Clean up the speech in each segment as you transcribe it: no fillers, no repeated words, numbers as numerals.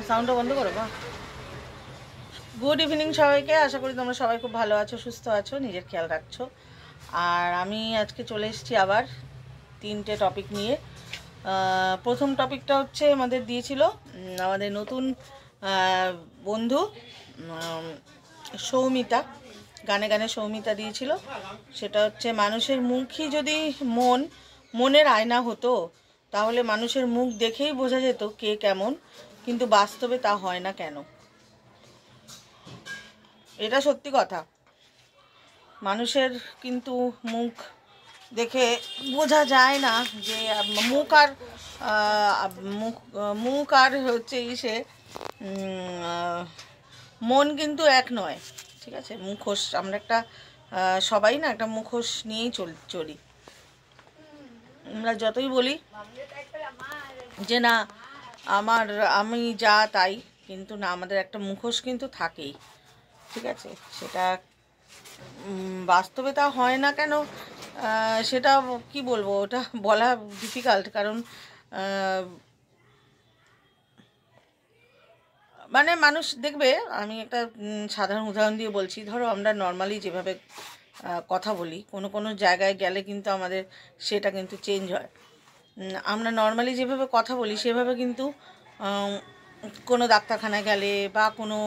সাউন্ডটা বন্ধ করো বা। গুড ইভিনিং সবাইকে, আশা করি তোমরা সবাই খুব ভালো আছো, সুস্থ আছো, নিজের খেয়াল রাখছো। আর আমি আজকে চলে এসেছি আবার 3টে টপিক নিয়ে। প্রথম টপিকটা হচ্ছে আমাদের দিয়েছিল আমাদের নতুন বন্ধু সৌমিতা, গানে গানে সৌমিতা দিয়েছিল। সেটা হচ্ছে মানুষের মুখই যদি মনের আয়না হতো, তাহলে মানুষের মুখ দেখেই বোঝা যেত কে কেমন, কিন্তু বাস্তবে তা হয় না কেন। এটা সত্যি কথা। মানুষের কিন্তু মুখ দেখে বোঝা যায় না যে মুখ আর হচ্ছে ইসে মন কিন্তু এক নয়, ঠিক আছে। মুখোশ, আমরা একটা সবাই না একটা মুখোশ নিয়েই চলি। আমরা যতই বলি যে না আমি যা তাই, কিন্তু না, আমাদের একটা মুখোশ কিন্তু থাকেই, ঠিক আছে। সেটা বাস্তবে তা হয় না কেন, সেটা কি বলবো, ওটা বলা ডিফিকাল্ট। কারণ মানে মানুষ দেখবে, আমি একটা সাধারণ উদাহরণ দিয়ে বলছি। ধরো আমরা নর্মালি যেভাবে কথা বলি, কোনো জায়গায় গেলে কিন্তু আমাদের সেটা কিন্তু চেঞ্জ হয়। আমরা নর্মালি যেভাবে কথা বলি সেভাবে কিন্তু কোনো ডাক্তারখানায় গেলে বা কোনো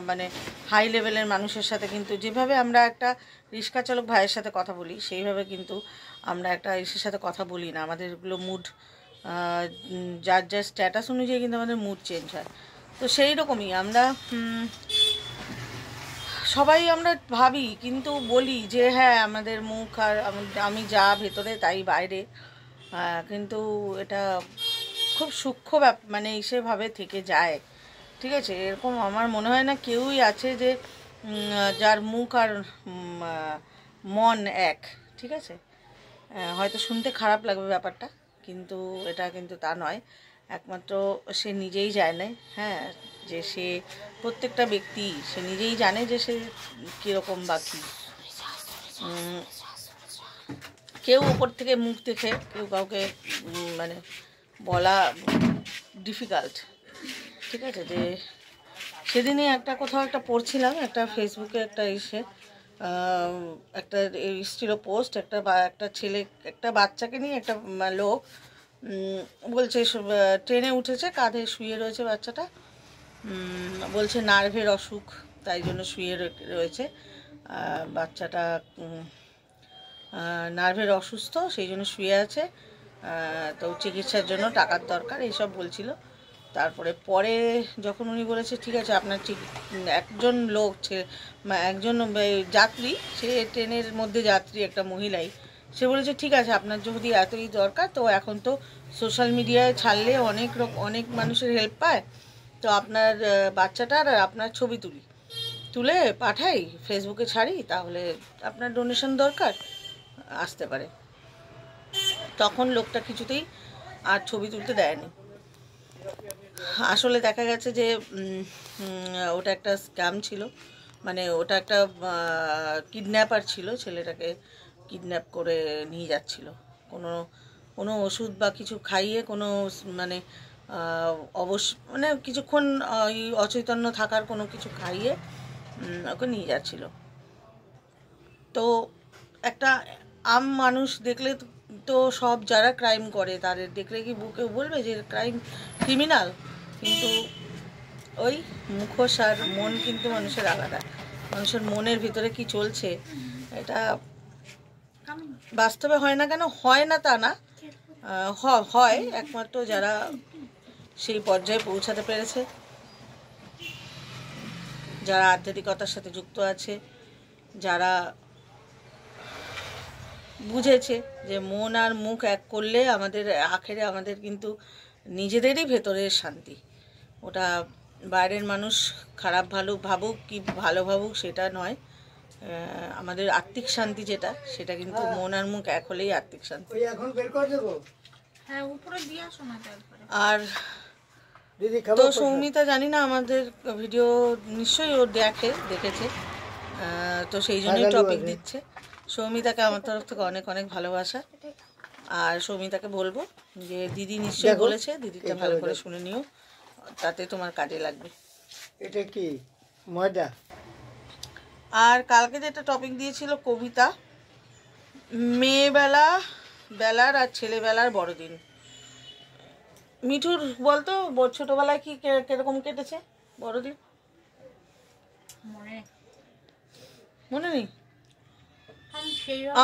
মানে হাই লেভেলের মানুষের সাথে কিন্তু যেভাবে আমরা একটা রিক্সা চালক ভাইয়ের সাথে কথা বলি, সেইভাবে কিন্তু আমরা একটা ইসের সাথে কথা বলি না। আমাদেরগুলো মুড, যার স্ট্যাটাস অনুযায়ী কিন্তু আমাদের মুড চেঞ্জ হয়। তো সেই রকমই আমরা সবাই আমরা ভাবি, কিন্তু বলি যে হ্যাঁ আমাদের মুখ আর আমি যা ভেতরে তাই বাইরে, কিন্তু এটা খুব সূক্ষ্ম মানে সেভাবে থেকে যায়, ঠিক আছে। এরকম আমার মনে হয় না কেউই আছে যে যার মুখ আর মন এক, ঠিক আছে। হয়তো শুনতে খারাপ লাগবে ব্যাপারটা, কিন্তু এটা কিন্তু তা নয়। একমাত্র সে নিজেই জানে, হ্যাঁ, যে সে প্রত্যেকটা ব্যক্তি সে নিজেই জানে যে সে কীরকম বা কী। কেউ ওপর থেকে মুখ দেখে কেউ কাউকে মানে বলা ডিফিকাল্ট, ঠিক আছে। যে সেদিনই কোথাও একটা পড়ছিলাম, একটা ফেসবুকে একটা একটা ছিল পোস্ট, একটা ছেলে একটা বাচ্চাকে নিয়ে একটা লোক বলছে, ট্রেনে উঠেছে, কাঁধে শুয়ে রয়েছে বাচ্চাটা, বলছে নার্ভের অসুখ, তাই জন্য শুয়ে রয়েছে বাচ্চাটা, নার্ভের অসুস্থ সেই জন্য শুয়ে আছে, তো চিকিৎসার জন্য টাকার দরকার, এইসব বলছিল। তারপরে পরে যখন উনি বলেছে ঠিক আছে আপনার একজন লোক একজন যাত্রী, সে ট্রেনের মধ্যে যাত্রী একটা মহিলাই, সে বলেছে ঠিক আছে আপনার যদি এতই দরকার, তো এখন তো সোশ্যাল মিডিয়ায় ছাড়লে অনেক মানুষের হেল্প পায়, তো আপনার বাচ্চাটার আপনার ছবি তুলে পাঠাই, ফেসবুকে ছাড়ি, তাহলে আপনার ডোনেশন দরকার আসতে পারে। তখন লোকটা কিছুতেই আর ছবি তুলতে দেয়নি। আসলে দেখা গেছে যে ওটা একটা স্ক্যাম ছিল, মানে ওটা একটা কিডন্যাপার ছিল, ছেলেটাকে কিডন্যাপ করে নিয়ে যাচ্ছিল। কোনো ওষুধ বা কিছু খাইয়ে, কোনো মানে মানে কিছুক্ষণ অচৈতন্য থাকার কোনো কিছু খাইয়ে ওকে নিয়ে যাচ্ছিল। তো একটা আম মানুষ দেখলে তো সব যারা ক্রাইম করে তাদের দেখলে কি কেউ বলবে যে ক্রিমিনাল? কিন্তু ওই মুখোশ আর মন কিন্তু মানুষের আলাদা। মানুষের মনের ভিতরে কি চলছে এটা বাস্তবে হয় না কেন, হয় না তা না, হয় একমাত্র যারা সেই পর্যায়ে পৌঁছাতে পেরেছে, যারা আধ্যাত্মিকতার সাথে যুক্ত আছে, যারা বুঝেছে যে মন আর মুখ এক করলে আমাদের আখেরে আমাদের কিন্তু নিজেদেরই ভেতরের শান্তি। ওটা বাইরের মানুষ খারাপ ভালো ভাবুক কি ভালো ভাবুক সেটা নয়, আমাদের আত্মিক শান্তি যেটা, সেটা কিন্তু মন আর মুখ এক হলেই আত্মিক শান্তি। আর তো সৌমিতা জানি না আমাদের ভিডিও নিশ্চয়ই ও দেখেছে, তো সেই জন্যই টপিক দিচ্ছে। সৌমিতাকে আমার তরফ থেকে অনেক অনেক ভালোবাসা। আর সৌমিতাকে বলবো যে দিদি নিশ্চয়ই বলেছে, দিদিটা ভালো করে শুনে নিও। তাতে তোমার কাজে লাগবে। এটা কি মজা? আর কালকে যেটা টপিক দিয়েছিল কবিতা, মেয়েবেলার আর ছেলেবেলার বড়দিন। মিঠুর বলতো ছোটবেলায় কি কিরকম কেটেছে বড়দিন? মনে নেই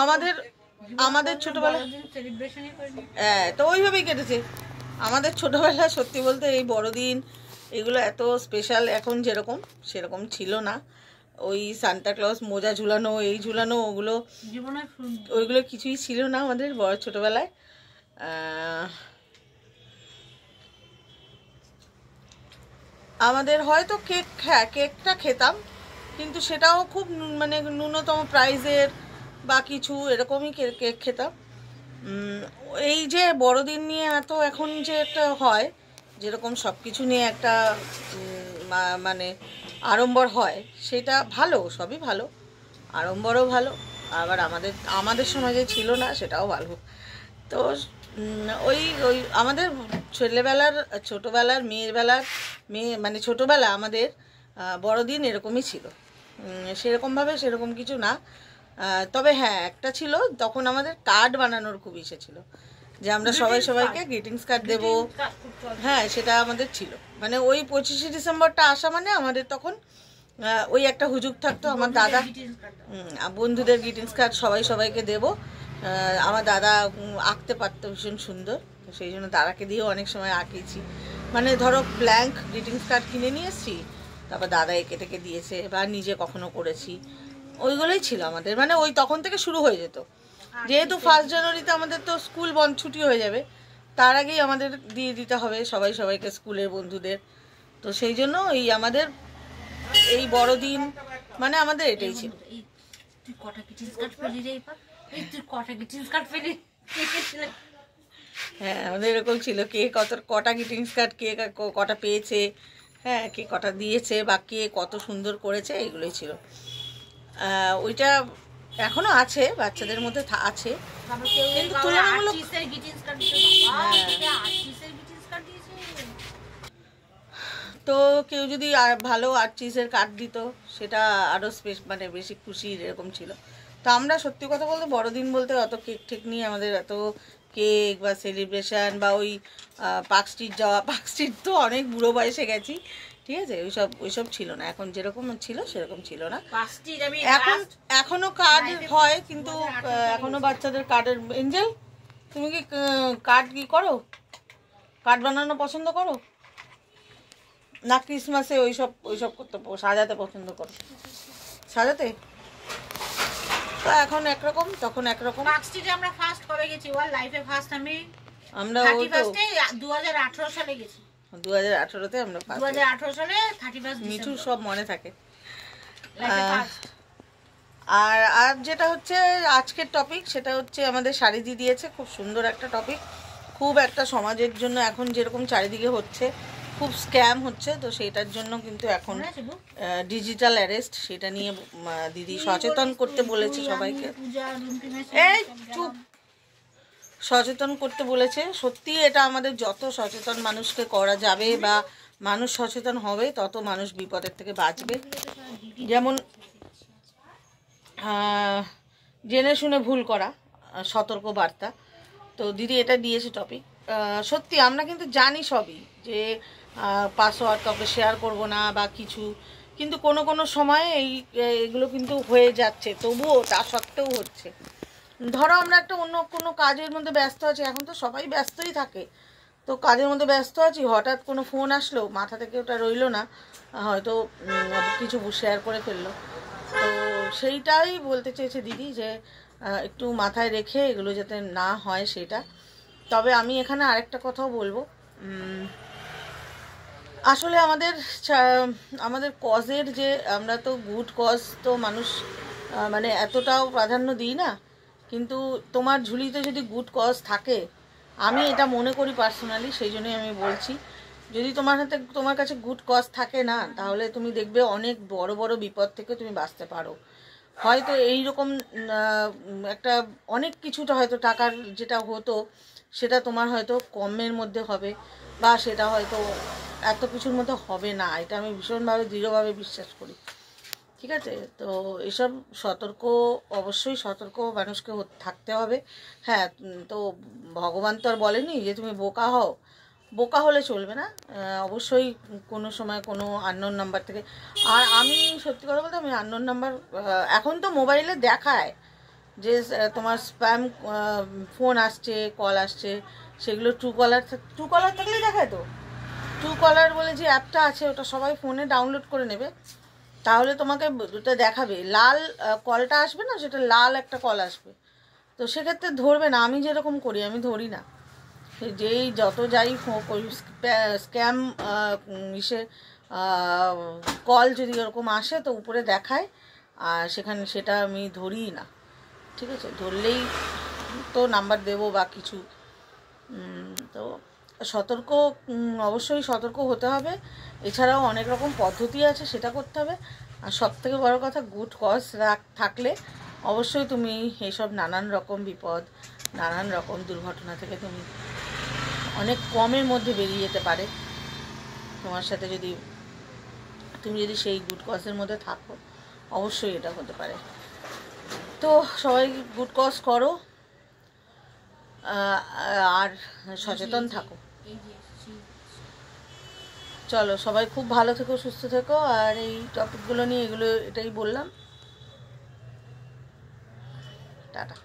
আমাদের আমাদের ছোটবেলা। হ্যাঁ, তো ওইভাবেই কেটেছে আমাদের ছোটবেলা। সত্যি বলতে এই বড়দিন এগুলো এত স্পেশাল এখন যেরকম সেরকম ছিল না। ওই সান্তা ক্লজ মোজা ঝুলানো, এই ঝুলানো, ওইগুলো কিছুই ছিল না আমাদের বড় ছোটবেলায়। আমাদের হয়তো কেকটা খেতাম, কিন্তু সেটাও খুব মানে ন্যূনতম প্রাইজের বা কিছু এরকমই কেক খেতাম। এই যে বড়দিন নিয়ে এত এখন যে একটা হয়, যেরকম সব কিছু নিয়ে একটা মানে আড়ম্বর হয়, সেটা ভালো, সবই ভালো, আড়ম্বরও ভালো। আবার আমাদের সমাজে ছিল না, সেটাও ভালো। তো ওই ওই আমাদের ছোটোবেলার মানে ছোটোবেলা আমাদের বড়দিন এরকমই ছিল। সেরকম কিছু না। তবে হ্যাঁ, একটা ছিল, তখন আমাদের কার্ড বানানোর খুব ইচ্ছে ছিল, যে আমরা সবাইকে গ্রিটিংস কার্ড দেবো। হ্যাঁ, সেটা আমাদের ছিল। মানে ওই 25শে ডিসেম্বরটা আসা মানে আমাদের তখন ওই একটা হুজুগ থাকতো, আমার দাদা বন্ধুদের গ্রিটিংস কার্ড সবাইকে দেবো। আমার দাদা আঁকতে পারতো ভীষণ সুন্দর, তো সেই জন্য দাদাকে দিয়েও অনেক সময় আঁকিয়েছি। মানে ধরো ব্ল্যাঙ্ক গ্রিটিংস কার্ড কিনে নিয়ে এসেছি, তারপর দাদা এঁকে টেকে দিয়েছে, বা নিজে কখনো করেছি। ওইগুলোই ছিল আমাদের। মানে ওই তখন থেকে শুরু হয়ে যেত, যেহেতু 1 জানুয়ারিতে আমাদের তো স্কুল বন্ধ, ছুটি হয়ে যাবে, তার আগেই আমাদের দিয়ে দিতে হবে সবাইকে, স্কুলের বন্ধুদের। তো সেই জন্য আমাদের এই বড়দিন মানে আমাদের এটাই ছিল। হ্যাঁ, আমাদের এরকম ছিল, কে কটা গ্রিটিংস কার্ড, কে কটা পেয়েছে, হ্যাঁ, কে কটা দিয়েছে, বা কে কত সুন্দর করেছে, এগুলোই ছিল। ওইটা এখনো আছে, বাচ্চাদের মধ্যে আছে, কিন্তু তুলনামূলক তো কেউ যদি ভালো আর্টিস্টের কার্ড দিত, সেটা আরও মানে বেশি খুশির এরকম ছিল। তো আমরা সত্যি কথা বলতে বড়দিন বলতে অত কেক ঠেক নিয়ে আমাদের এত কেক বা সেলিব্রেশন বা ওই পার্ক স্ট্রিট যাওয়া, পার্ক স্ট্রিট তো অনেক বুড়ো বয়সে গেছি, ঠিক আছে, ওইসব ছিল না। এখন যেরকম ছিল সেরকম ছিল না। এখনো কার্ড হয়, কিন্তু এখনো বাচ্চাদের কার্ডের এঞ্জেল। তুমি কি কার্ড কি করো? কার্ড বানানো পছন্দ করো না ক্রিসমাসে ওইসব করতে সাজাতে পছন্দ করো? সাজাতে তো এখন একরকম, তখন একরকম। আমরা ফার্স্ট কবে গেছি? ওয়ার লাইফে ফার্স্ট আমরা 2018 সালে গেছি। 2018-তে আমরা 2018 সালে 31 মিঠু সব মনে থাকে। আর যেটা হচ্ছে আজকের টপিক, সেটা হচ্ছে আমাদের শাড়িদি দিয়েছে খুব সুন্দর একটা টপিক। খুব একটা সমাজের জন্য এখন যেরকম চারিদিকে হচ্ছে, খুব স্ক্যাম হচ্ছে, তো সেটার জন্য কিন্তু এখন ডিজিটাল অ্যারেস্ট, সেটা নিয়ে দিদি সচেতন করতে বলেছে সবাইকে। এই চুপ, সচেতন করতে বলেছে। সত্যি এটা আমাদের যত সচেতন মানুষকে করা যাবে বা মানুষ সচেতন হবে, তত মানুষ বিপদের থেকে বাঁচবে। যেমন জেনে শুনে ভুল করা, সতর্ক বার্তা। তো দিদি এটা দিয়েছে টপিক। সত্যি আমরা কিন্তু জানি সবই, যে পাসওয়ার্ড কাউকে শেয়ার করব না বা কিছু, কিন্তু কোনো সময় এগুলো কিন্তু হয়ে যাচ্ছে, তবুও তা সত্ত্বেও হচ্ছে। ধরো আমরা একটা অন্য কোনো কাজের মধ্যে ব্যস্ত আছি, এখন তো সবাই ব্যস্তই থাকে, তো কাজের মধ্যে ব্যস্ত আছি, হঠাৎ কোনো ফোন আসলো, মাথা থেকে ওটা রইলো না, হয়তো কিছু শেয়ার করে ফেললো। তো সেইটাই বলতে চেয়েছে দিদি, যে একটু মাথায় রেখে এগুলো যাতে না হয় সেটা। তবে আমি এখানে আরেকটা কথাও বলবো, আসলে আমাদের কজের যে আমরা তো গুড কজ তো মানুষ মানে এতটাও প্রাধান্য দিই না, কিন্তু তোমার ঝুলিতে যদি গুড কজ থাকে, আমি এটা মনে করি পার্সোনালি, সেই জন্যই আমি বলছি, যদি তোমার কাছে গুড কজ থাকে না, তাহলে তুমি দেখবে অনেক বড় বড় বিপদ থেকে তুমি বাঁচতে পারো। হয়তো এইরকম একটা অনেক কিছুটা হয়তো টাকার যেটা হতো, সেটা তোমার হয়তো কমের মধ্যে হবে, বা সেটা হয়তো এত কিছুর মধ্যে হবে না, এটা আমি ভীষণভাবে দৃঢ়ভাবে বিশ্বাস করি। ঠিক আছে, তো এসব সতর্ক, অবশ্যই সতর্ক মানুষকে থাকতে হবে। হ্যাঁ, তো ভগবান তো আর বলেনি যে তুমি বোকা হও, বোকা হলে চলবে না। অবশ্যই কোনো সময় কোনো আননোন নাম্বার থেকে, আর আমি সত্যি কথা বলতে আমি আননোন নাম্বার, এখন তো মোবাইলে দেখায় যে তোমার স্প্যাম ফোন আসছে, কল আসছে, সেগুলো ট্রু কলার থাকলেই দেখায়। তো ট্রু কলার বলে যে অ্যাপটা আছে, ওটা সবাই ফোনে ডাউনলোড করে নেবে, তাহলে তোমাকে ওটা দেখাবে, লাল কলটা আসবে না, সেটা লাল একটা কল আসবে, তো সেক্ষেত্রে ধরবে না। আমি যেরকম করি আমি ধরি না, যেই যত যাই স্ক্যাম ইসে কল যদি এরকম আসে তো উপরে দেখায়, আর সেখানে সেটা আমি ধরিই না। ঠিক আছে, ধরলেই তো নাম্বার দেবো বা কিছু। তো সতর্ক, অবশ্যই সতর্ক হতে হবে। এছাড়াও অনেক রকম পদ্ধতি আছে, সেটা করতে হবে। আর সবথেকে বড় কথা, গুড কজ থাকলে অবশ্যই তুমি এইসব নানান রকম বিপদ, নানান রকম দুর্ঘটনা থেকে তুমি অনেক কমের মধ্যে বেরিয়ে যেতে পারে তোমার সাথে, যদি তুমি যদি সেই গুড কজের মধ্যে থাকো, অবশ্যই এটা হতে পারে। তো সবাই গুড কজ করো, আর সচেতন থাকো। চলো, সবাই খুব ভালো থেকো, সুস্থ থেকো। আর এই টপিকগুলো নিয়ে এটাই বললাম। টাটা।